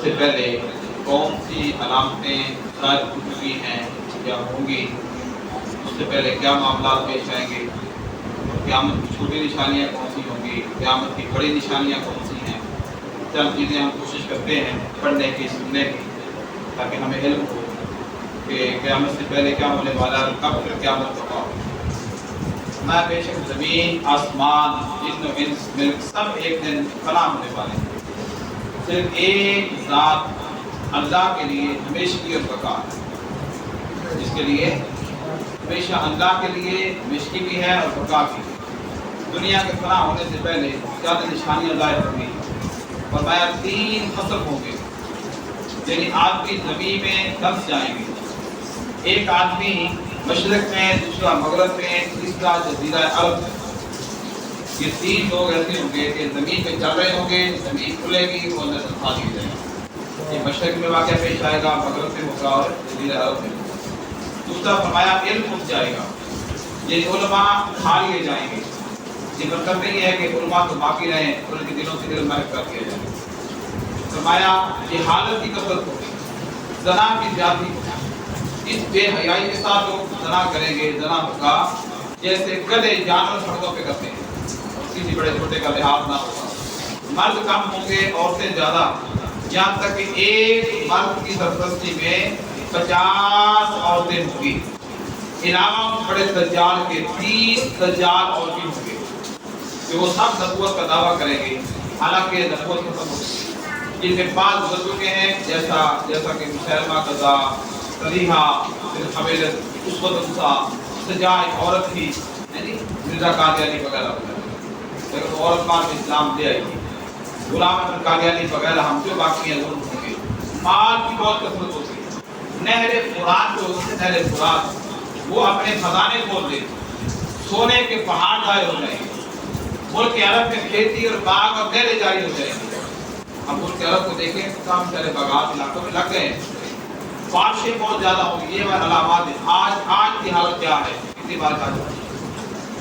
قیامت سے پہلے کون سی علامتیں ظاہر ہو چکی ہیں یا ہوں گی، اس سے پہلے کیا معاملات پیش آئیں گے، قیامت کی چھوٹی نشانیاں کون سی ہوں گی، قیامت کی بڑی نشانیاں کون سی ہیں، چند چیزیں ہم کوشش کرتے ہیں پڑھنے کی، سننے کی، تاکہ ہمیں علم ہو کہ قیامت سے پہلے کیا ہونے والا ہے، کب پھر قیامت ہوگا۔ میں بے شک زمین، آسمان، جن و انس، ملک سب ایک دن فنا ہونے والے ہیں، صرف ایک ذات اللہ کے لیے ہمیشگی اور بقا ہے، جس کے لیے ہمیشہ اللہ کے لیے ہمیشگی بھی ہے اور بقا بھی ہے۔ دنیا کے فنا ہونے سے پہلے زیادہ نشانیاں ظاہر ہوں گی، فرمایا 3 فصل ہوں گے، یعنی آدمی زمین میں دس جائیں گے، ایک آدمی مشرق میں، دوسرا مغرب میں، تیسرا جزیرہ عرب میں۔ یہ 3 لوگ ایسے ہوں گے کہ زمین پہ چل رہے ہوں گے، زمین کھلے گی، وہ اندر سے کھا لیے جائیں گے۔ یہ مشرق میں واقعہ پیش آئے گا، مغرب میں ہوگا اور جزیرہ عرب میں۔ دوسرا فرمایا علم اٹھ جائے گا، یہ علماء کھا لیے جائیں گے۔ یہ مطلب نہیں ہے کہ علماء تو باقی رہیں، ان کے دلوں سے علم محف کر دیا جائے۔ فرمایا یہ حالت کی کثرت ہوگی، زنا کی زیادتی ہوگی، اس بے حیائی کے ساتھ لوگ زنا کریں گے، زنا ہوگا جیسے گدھے جانور سڑکوں پہ کرتے ہیں، کسی بڑے چھوٹے کا لحاظ نہ ہوگا۔ مرد کم ہوں گے، عورتیں زیادہ، یہاں تک کہ ایک مرد کی سرپرستی میں 50 عورتیں ہوں گی، علاوہ بڑے دجال کے 30 دجال عورتیں ہوں گے کہ وہ سب نبوت کا دعویٰ کریں گے، حالانکہ نبوت ختم ہو گئی۔ جن کے بعد گزر چکے ہیں، جیسا کہ مسلمہ قذا، صلیحہ، پھر حویلت، اسوۃ انسا، سجائے عورت تھی، یعنی مرزا قادیانی وغیرہ وغیرہ، لیکن عورت بعد میں اسلام لے آئی تھی، غلام احمد قادیانی وغیرہ، ہم جو باقی ہیں ضرور ہوں گے۔ مال کی بہت کثرت ہوتی ہے، نہر فرات جو ہوتی ہے، نہر فرات وہ اپنے خزانے کھول دیتی، سونے کے پہاڑ ضائع ہو جائیں گے، ملک عرب میں کھیتی اور باغ اور نہریں جاری ہو جائیں گے۔ ہم ملک عرب کو دیکھیں، کام سارے باغات علاقوں میں لگ گئے ہیں، بارشیں بہت زیادہ ہوں گی، یہ وہ علامات ہیں۔ آج کی حالت کیا ہے، کتنی بارش آج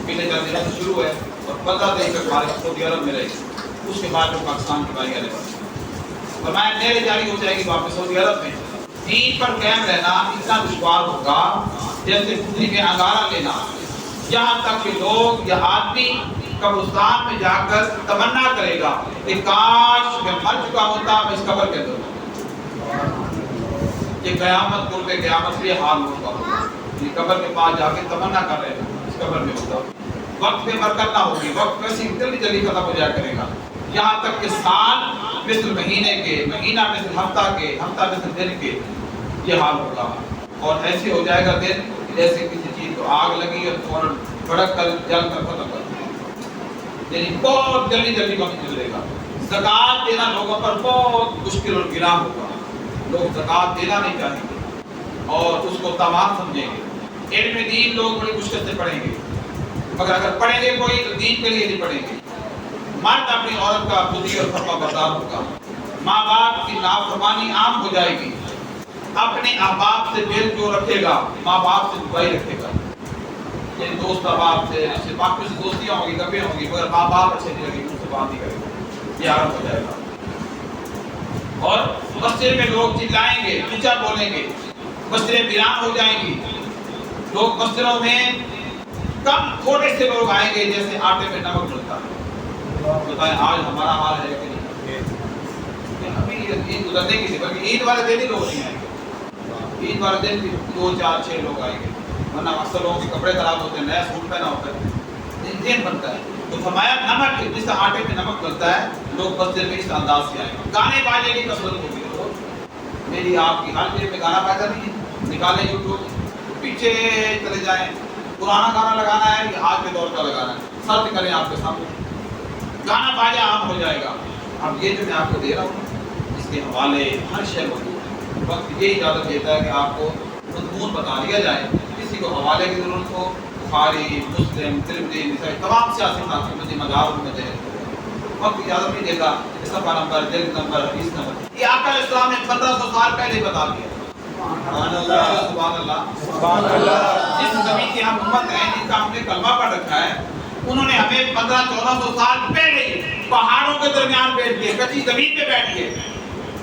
پچھلے 4 دنوں سے شروع ہے اور 15 دن تک بارش سعودی عرب میں رہے گی، اس کے بعد میں پاکستان کی باری آنے والی ہے، اور میں نہریں جاری ہو جائے گی واپس سعودی عرب میں۔ دین پر قائم رہنا اتنا دشوار ہوگا جیسے پتری میں انگارہ لینا، یہاں تک کہ لوگ یا آدمی قبرستان میں جا کر تمنا کرے گا کہ کاش میں مر چکا ہوتا، میں اس قبر کے اندر ہوتا۔ یہ قیامت قرب قیامت کے حال ہوگا، یہ قبر کے پاس جا کے تمنا کر رہے ہیں اس قبر میں ہوتا، وقت میں برکت نہ ہوگی، وقت ویسے جلدی جلدی ختم ہو جایا کرے گا، یہاں تک کہ سال مثل مہینے کے، مہینہ مثل ہفتہ کے، ہفتہ مثل دن کے، یہ حال ہوگا۔ اور ایسے ہو جائے گا دن جیسے کسی چیز کو آگ لگی اور فوراً بھڑک کر جل کر ختم کر دیا، یعنی بہت جلدی جلدی وقت گزرے گا۔ زکوٰۃ دینا لوگوں پر بہت مشکل اور گراں ہوگا، لوگ زکوٰۃ دینا نہیں چاہیں گے اور اس کو تاوان سمجھیں گے۔ علم دین لوگ بڑی مشکل سے پڑھیں گے، مگر اگر پڑھیں گے کوئی تو دین کے لیے نہیں پڑھیں گے۔ مرد اپنی عورت کا بدی اور فرما بردار ہوگا، ماں باپ کی نافرمانی عام ہو جائے گی، اپنے احباب سے دل جو رکھے گا ماں باپ سے دعائی رکھے گا، یعنی دوست احباب سے باقی سے دوستیاں ہوں گی، کبھی ہوں گی، مگر ماں باپ اچھے نہیں لگے گی، ان سے بات نہیں کرے گا، یہ عرب ہو جائے گا۔ اور مسجد میں لوگ چلائیں گے، اونچا بولیں گے، مسجدیں ویران ہو جائیں گی، لوگ مسجدوں میں کم تھوڑے سے لوگ آئیں گے جیسے آٹے میں نمک ڈلتا ہے۔ بتائیں آج ہمارا حال ہے کہ نہیں؟ ابھی عید گزرنے کی تھی، بلکہ عید والے دن ہی لوگ نہیں آئیں گے، عید والے دن بھی 2 4 6 لوگ آئیں گے، ورنہ اکثر لوگوں کے کپڑے خراب ہوتے ہیں، نیا سوٹ پہنا ہوتا ہے، ذہن بنتا ہے۔ تو فرمایا نمک جس آٹے میں نمک ڈلتا ہے، لوگ مسجد میں اس انداز سے آئیں گے، گانے باجے کی کثرت ہوگی۔ میری آپ کی ہر جیب میں گانا باجا نہیں ہے، نکالیں یوٹیوب، پیچھے چلے جائیں، پرانا گانا لگانا ہے یا آج کے دور کا لگانا ہے، سرچ کریں آپ کے سامنے، گانا باجا عام ہو جائے گا۔ اب یہ جو میں آپ کو دے رہا ہوں اس کے حوالے ہر شے موجود ہے، وقت یہ اجازت دیتا ہے کہ آپ کو مضمون بتا دیا جائے، کسی کو حوالے کی ضرورت ہو، بخاری، مسلم، ترمذی، نسائی، تمام سیاسی مذاہب مدار میں دے، وقت اجازت نہیں دیتا، صفحہ نمبر، جلد نمبر، حدیث نمبر، یہ آقا اسلام نے 1500 سال پہلے بتا دیا۔ سبحان اللہ، سبحان اللہ، سبحان اللہ۔ جس زمین کی ہم امت ہیں، جن کا ہم نے کلمہ پڑھ رکھا ہے، انہوں نے ہمیں 1500-1400 سال پہلے پہاڑوں کے درمیان بیٹھ دیے، کچی زمین پہ بیٹھ دیے،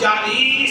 40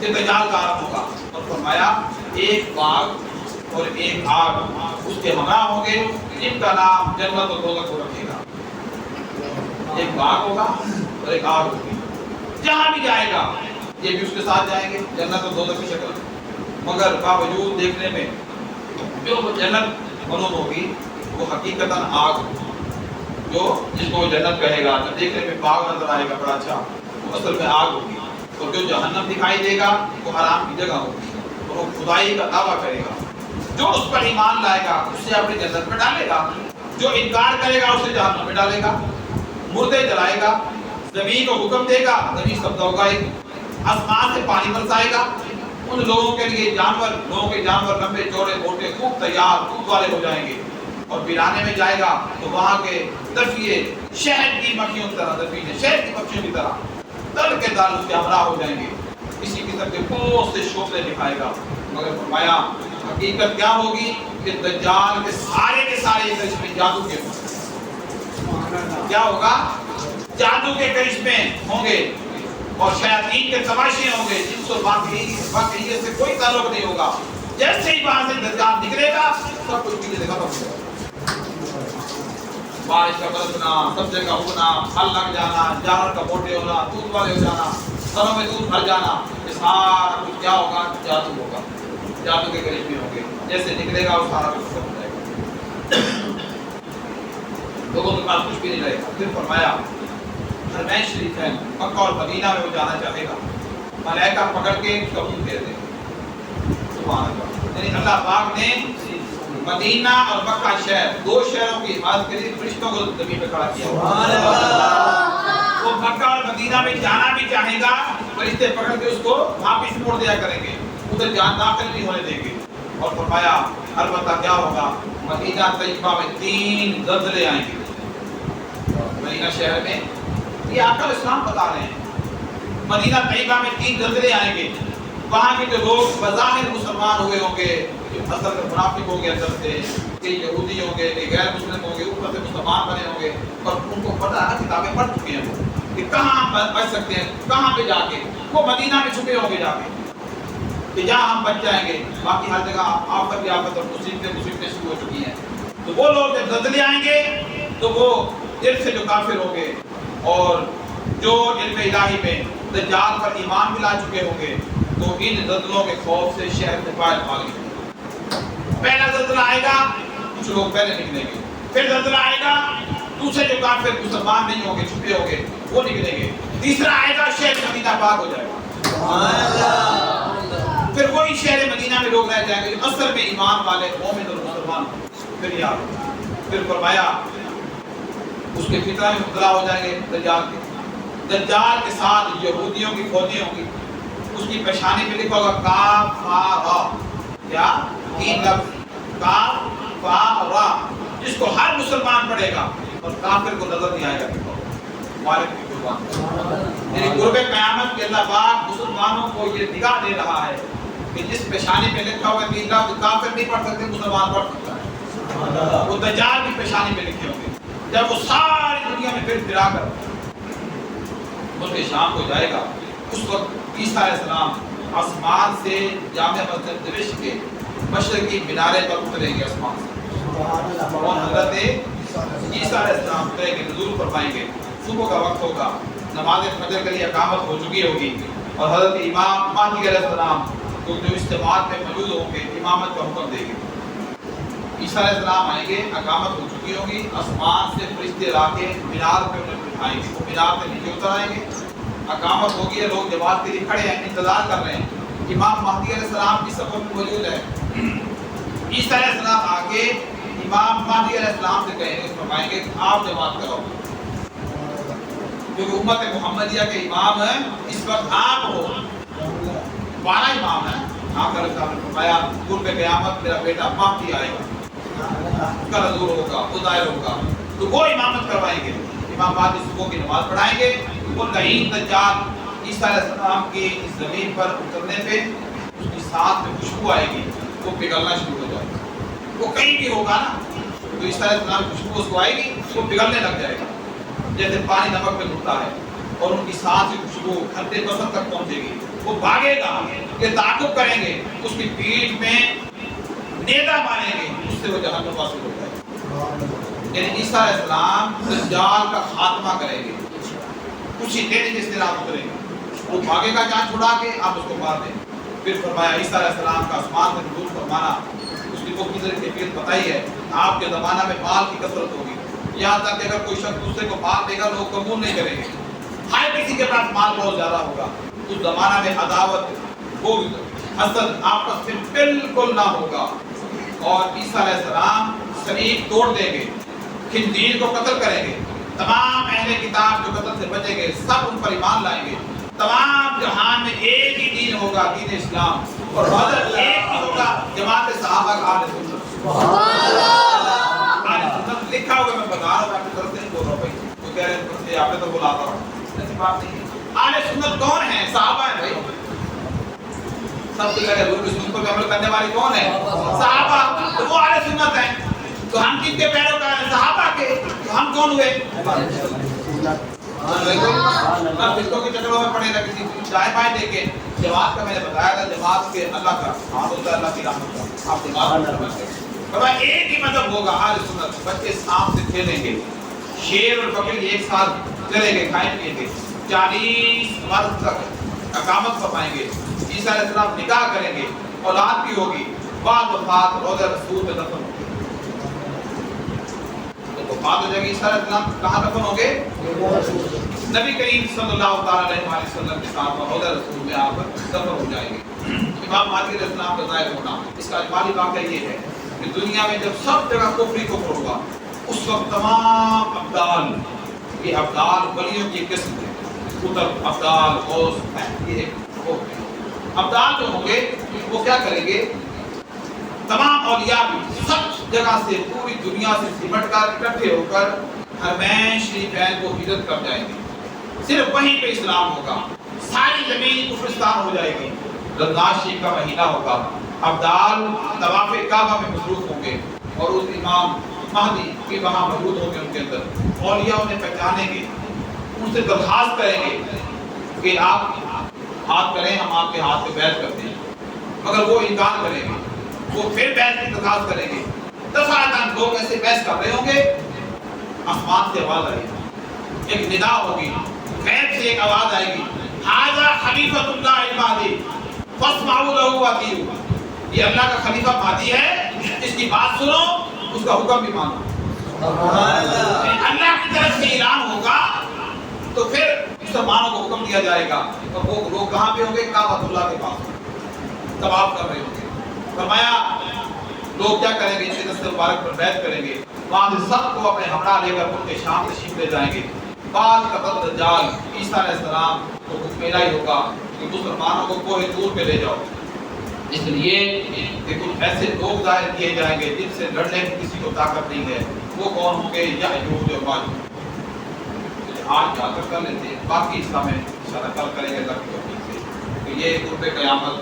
سے دجال کا عالم ہوگا، اور فرمایا ایک باغ اور ایک آگ اس کے ہمراہ ہوں گے جن کا نام جنت و دوزخ کو رکھے گا۔ ایک باغ ہوگا اور ایک آگ ہوگی، جہاں بھی جائے گا یہ بھی اس کے ساتھ جائیں گے جنت و دوزخ کی شکل، مگر باوجود دیکھنے میں جو جنت منون ہوگی وہ حقیقتاً آگ ہوگی، جو جس کو جنت کہے گا، دیکھنے میں باغ نظر آئے گا بڑا اچھا، وہ اصل میں آگ ہوگی، اور جو جہنم دکھائی دے گا وہ حرام کی جگہ ہوگی، اور وہ خدائی کا دعویٰ کرے گا۔ جو اس پر ایمان لائے گا اسے اپنی جنت میں ڈالے گا، جو انکار کرے گا اسے جہنم میں ڈالے گا، مردے جلائے گا، زمین کو حکم دے گا، زمین سبزہ اگائے گی، آسمان سے پانی برسائے گا، ان لوگوں کے لیے لوگوں کے جانور لمبے چوڑے موٹے خوب تیار دودھ والے ہو جائیں گے، اور ویرانے میں جائے گا تو وہاں کے دفیے شہد کی مکھیوں کی طرح، دفینے شہد کی مکھیوں کی طرح دل کے دل اس کے ہمراہ ہو جائیں گے، اسی قسم کے بہت سے شعبے دکھائے گا، مگر فرمایا حقیقت کیا ہوگی کہ دجال کے سارے کرشمے جادو کے ہوں گے۔ کیا ہوگا؟ جادو کے کرشمے ہوں گے اور شیاطین کے تماشے ہوں گے، جن سے واقعیت سے کوئی تعلق نہیں ہوگا۔ جیسے ہی وہاں سے دجال نکلے گا سب کچھ پیچھے سے ختم ہو جائے گا، بارش کا برسنا، سبزے کا اگنا، پھل لگ جانا، جانور کا موٹے ہونا، دودھ والے ہو جانا، سروں میں دودھ بھر جانا، یہ سارا کچھ کیا ہوگا؟ جادو ہوگا، جادو کے کرشمے ہوں گے۔ جیسے نکلے گا وہ سارا کچھ ختم ہو جائے گا، لوگوں کے پاس کچھ بھی نہیں رہے گا۔ پھر فرمایا حرمین شریف ہے مکہ اور مدینہ میں وہ جانا چاہے گا، ملائکہ پکڑ کے اس کا منہ پھیر دیں گے، سبحان اللہ۔ یعنی اللہ پاک نے مدینہ اور مکہ شہر، دو شہروں کی حفاظت کے لیے فرشتوں کو زمین پہ کھڑا کیا۔ سبحان اللہ۔ وہ مکہ اور مدینہ میں جانا بھی چاہے گا، فرشتے پکڑ کے اس کو واپس موڑ دیا کریں گے، ادھر جان داخل نہیں ہونے دیں گے۔ اور فرمایا البتہ کیا ہوگا؟ مدینہ طیبہ میں 3 زلزلے آئیں گے، مدینہ شہر میں، یہ آقا اسلام بتا رہے ہیں، مدینہ طیبہ میں 3 زلزلے آئیں گے، وہاں کے جو لوگ بظاہر مسلمان ہوئے ہوں گے، جو اصل میں منافق ہوں گے اندر سے، کہ یہودی ہوں گے، کہ غیر مسلم ہوں گے، اوپر سے مسلمان بنے ہوں گے، اور ان کو پتہ ہے کتابیں پڑھ چکے ہیں وہ کہ کہاں ہم بچ سکتے ہیں، کہاں پہ جا کے، وہ مدینہ میں چھپے ہوں گے جا کے کہ جہاں ہم بچ جائیں گے، باقی ہر جگہ آفت کی آفت اور مصیبتیں شروع ہو چکی ہیں۔ تو وہ لوگ جب زلزلے آئیں گے تو وہ دل سے جو کافر ہوں گے اور جو علم الہی میں دجال پر ایمان بھی لا چکے ہوں گے، تو ان زلزلوں کے خوف سے شہر سے باہر بھاگیں گے۔ پہلا زلزلہ آئے گا، کچھ لوگ پہلے نکلیں گے، پھر زلزلہ آئے گا، دوسرے جو کافر مسلمان نہیں ہوں گے، چھپے ہوں گے، وہ نکلیں گے، تیسرا آئے گا، شہر مدینہ پاک ہو جائے گا، پھر وہی شہر مدینہ میں لوگ رہ جائیں گے جو اصل میں ایمان والے مومن اور مسلمان۔ پھر فرمایا اس کے فتنہ میں مبتلا ہو جائیں گے دجال کے ساتھ یہودیوں کی فوجیں ہوں گی، اس کی پیشانی پہ لکھا ہوگا کاف فا را، یا 3 لفظ کاف فا را، جس کو ہر مسلمان پڑھے گا اور کافر کو نظر نہیں آئے گا۔ مالک کی قربان، یعنی قرب قیامت کے اللہ پاک مسلمانوں کو یہ نگاہ دے رہا ہے کہ جس پیشانی پہ لکھا ہوگا 3 لفظ، کافر نہیں پڑھ سکتے، مسلمان پڑھ سکتا ہے، وہ دجال کی پیشانی پہ لکھے ہوں گے۔ جب وہ ساری دنیا میں پھر پھرا کر ملک شام کو جائے گا، اس وقت عیسیٰ علیہ السلام آسمان سے جامع مسجد دمشق کے مشرقی مینارے پر اتریں گے، آسمان سے، اور حضرت عیسیٰ علیہ السلام اتریں گے، نزول فرمائیں گے، صبح کا وقت ہوگا، نماز فجر کے لیے اقامت ہو چکی ہوگی، اور حضرت امام مہدی علیہ السلام جو اجتماعات میں موجود ہوں گے امامت کا حکم دیں گے۔ عیسیٰ علیہ السلام آئیں گے، اقامت ہو چکی ہوگی، آسمان سے فرشتے لا کے مینار پہ انہیں بٹھائیں گے، وہ مینار پہ نیچے اتر آئیں گے، اقامت ہوگی ہے، لوگ جماعت کے لیے کھڑے ہیں، انتظار کر رہے ہیں، امام مہدی علیہ السلام کی صف میں موجود ہے۔ عیسیٰ علیہ السلام آگے امام مہدی علیہ السلام سے کہیں گے، فرمائیں گے آپ جماعت کرو، کیونکہ امت محمدیہ کے امام ہیں اس وقت آپ ہو، 12 امام ہیں۔ آپ کا رسالہ نے فرمایا قرب قیامت میرا بیٹا مہدی آئے گا، اس کا حضور ہوگا، وہ ظاہر ہوگا، تو وہ امامت کروائیں گے، امام مہدی صبح کی نماز پڑھائیں گے، وہ لعین دجال عیسیٰ علیہ السلام کی اس زمین پر اترنے پہ اس کی سانس میں خوشبو آئے گی، وہ پگھلنا شروع ہو جائے گا، وہ کہیں بھی ہوگا نا تو عیسیٰ علیہ السلام کی خوشبو اس کو آئے گی، وہ پگھلنے لگ جائے گا، جیسے پانی نمک میں گھلتا ہے، اور ان کی سانس کی خوشبو کھلتے بسر تک پہنچے گی، وہ بھاگے گا، یہ تعاقب کریں گے، اس کی پیٹھ میں نیزہ ماریں گے، اس سے وہ جہنم واصل ہو جائے گا۔ یعنی عیسیٰ علیہ السلام دجال کا خاتمہ کریں گے، کچھ ہی دن جس دن آپ اتریں گے، وہ بھاگے گا جان چھڑا کے، آپ اس کو مار دیں۔ پھر فرمایا عیسیٰ علیہ السلام کا آسمان میں نزول فرمانا، اس کی مختلف کیفیت بتائی ہے۔ آپ کے زمانہ میں مال کی کثرت ہوگی، یہاں تک کہ اگر کوئی شخص دوسرے کو مال دے گا لوگ قبول نہیں کریں گے، ہر کسی کے پاس مال بہت زیادہ ہوگا۔ اس زمانہ میں عداوت، بغض، حسد آپس میں بالکل نہ ہوگا، اور عیسیٰ علیہ السلام صلیب توڑ دیں گے، خنزیر کو قتل کریں گے، تمام اہل کتاب جو قتل سے بچیں گے سب ان پر ایمان لائیں گے، تمام جہان میں ایک ہی دین ہوگا، دین اسلام، اور حضرت ایک ہی ہوگا، جماعت صحابہ کا اہل سنت۔ اہل سنت لکھا ہوا میں بتا رہا ہوں، میں اپنی طرف سے نہیں بول رہا ہوں بھائی، تو کہہ رہے ہیں آپ نے تو بلاتا ہوں، ایسی بات نہیں ہے۔ اہل سنت کون ہیں؟ صحابہ ہیں بھائی، سب سے پہلے حضور کی سنتوں پہ عمل کرنے والی کون ہے؟ صحابہ، تو وہ اہل سنت ہیں۔ تو ہم کن کے پیروکار ہیں؟ صحابہ کے۔ تو ہم کون ہوئے؟ نہ فرقوں کے چکروں میں پڑے، نہ کسی دائیں بائیں دیکھے۔ جماعت کا میں نے بتایا تھا، جماعت کے اللہ کا ہاتھ ہوتا ہے، اللہ کی رحمت کا، آپ جماعت فرمایا ایک ہی مذہب ہوگا اہل سنت۔ بچے سانپ سے کھیلیں گے، شیر اور بکری ایک ساتھ چلیں گے، کھائیں پیئیں گے، 40 مرد تک اقامت فرمائیں گے، عیسیٰ علیہ السلام نکاح کریں گے، اولاد بھی ہوگی، بعد وفات روضہ رسول میں دفن ہوں گے۔ تو وفات ہو جائے گی، عیسیٰ علیہ السلام کہاں دفن ہوں گے؟ نبی کریم صلی اللہ علیہ وسلم کے ساتھ روضہ رسول میں آپ دفن ہو جائیں گے۔ امام مہدی علیہ السلام کا ظاہر ہونا، اس کا اجمالی واقعہ یہ ہے کہ دنیا میں جب سب جگہ کفر ہی کفر ہوگا، اس وقت تمام ابدال، یہ ابدال ولیوں کی قسم ہے، قطب، ابدال، غوث، یہ ایک ابدال جو ہوں گے وہ کیا کریں گے؟ تمام اولیاء بھی سب جگہ سے، پوری دنیا سے سمٹ کر اکٹھے ہو کر حرمین شریفین کو ہجرت کر جائیں گے، صرف وہیں پہ اسلام ہوگا، ساری زمین کفرستان ہو جائے گی۔ رمضان شریف کا مہینہ ہوگا، ابدال طواف کعبہ میں مصروف ہوں گے، اور اس امام مہدی بھی وہاں موجود ہوں گے، ان کے اندر اولیاء انہیں پہچانیں گے، ان سے درخواست کریں گے کہ آپ ہاتھ کریں، ہم آپ کے ہاتھ پہ بیعت کرتے ہیں، مگر وہ انکار کریں گے، وہ پھر بیعت کی درخواست کریں گے۔ دفعتاً لوگ ایسے بحث کر رہے ہوں گے، آسمان سے آواز آئے گی، ایک ندا ہوگی، غیب سے ایک آواز آئے گی، ھذا خلیفۃ اللہ المہدی فاسمعوا لہ واطیعوا، یہ اللہ کا خلیفہ مہدی ہے، اس کی بات سنو، اس کا حکم بھی مانو۔ اللہ کی طرف سے اعلان ہوگا تو پھر مسلمانوں کو حکم دیا جائے گا، اور وہ لوگ کہاں پہ ہوں گے؟ کعبۃ اللہ کے پاس طواف کر رہے ہوں گے۔ فرمایا لوگ کیا کریں گے؟ ان کے دست مبارک پر بیعت کریں گے، وہاں سے سب کو اپنے ہمراہ لے کر ملک شام تشریف لے جائیں گے۔ بعد کا قتل دجال، عیسیٰ علیہ السلام کو حکم الہی ہوگا کہ مسلمانوں کو کوہ طور پہ لے جاؤ، اس لیے کہ کچھ ایسے لوگ ظاہر کیے جائیں گے جن سے لڑنے کی کسی کو طاقت نہیں ہے۔ وہ کون ہوں گے؟ یأجوج و ماجوج۔ آج یاد کر لیتے ہیں، باقی حصہ میں انشاءاللہ کل کریں گے اللہ کی توفیق سے۔ تو یہ قرب قیامت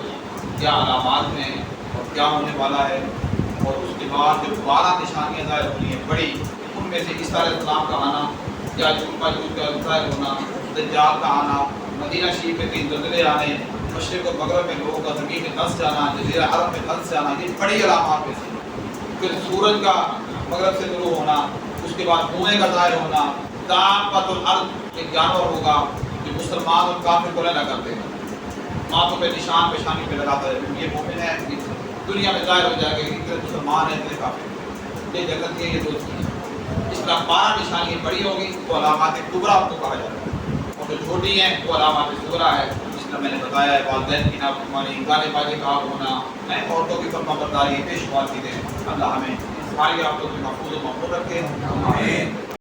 کیا علامات ہیں اور کیا ہونے والا ہے، اور اس کے بعد جو 12 نشانیاں ظاہر ہونی ہیں بڑی، ان میں سے عیسیٰ علیہ السلام کا آنا، یأجوج ماجوج کا ظاہر ہونا، دجال کا آنا، مدینہ شریف میں 3 زلزلے آنے، مشرق و مغرب میں لوگوں کا زمین میں دھنس جانا، جزیرہ عرب میں دھنس جانا، یہ بڑی علامات میں سے۔ پھر سورج کا مغرب سے طلوع ہونا، اس کے بعد دھوئیں کا ظاہر ہونا، دابۃ الارض ایک جانور ہوگا جو مسلمان اور کافر کو نہ کرتے ہیں، ماتھوں پہ نشان پیشانی پہ لگاتا ہے، یہ مومن ہے، دنیا میں ظاہر ہو جائے گا کہ اتنے مسلمان ہیں، اتنے کافر، یہ جگت یہ دو چیزیں۔ اس طرح 12 نشانیاں بڑی ہوگی، وہ علامات کبریٰ کو کہا جاتا ہے، اور جو چھوٹی ہیں وہ علامات صغریٰ ہے، جس میں نے بتایا ہے والدین کی نافرمانی، گانے بازی کا ہونا، عورتوں کی فرما برداری، بے شمار چیزیں۔ اللہ ہمیں ہماری عورتوں کی محفوظ و محفوظ رکھے، آمین۔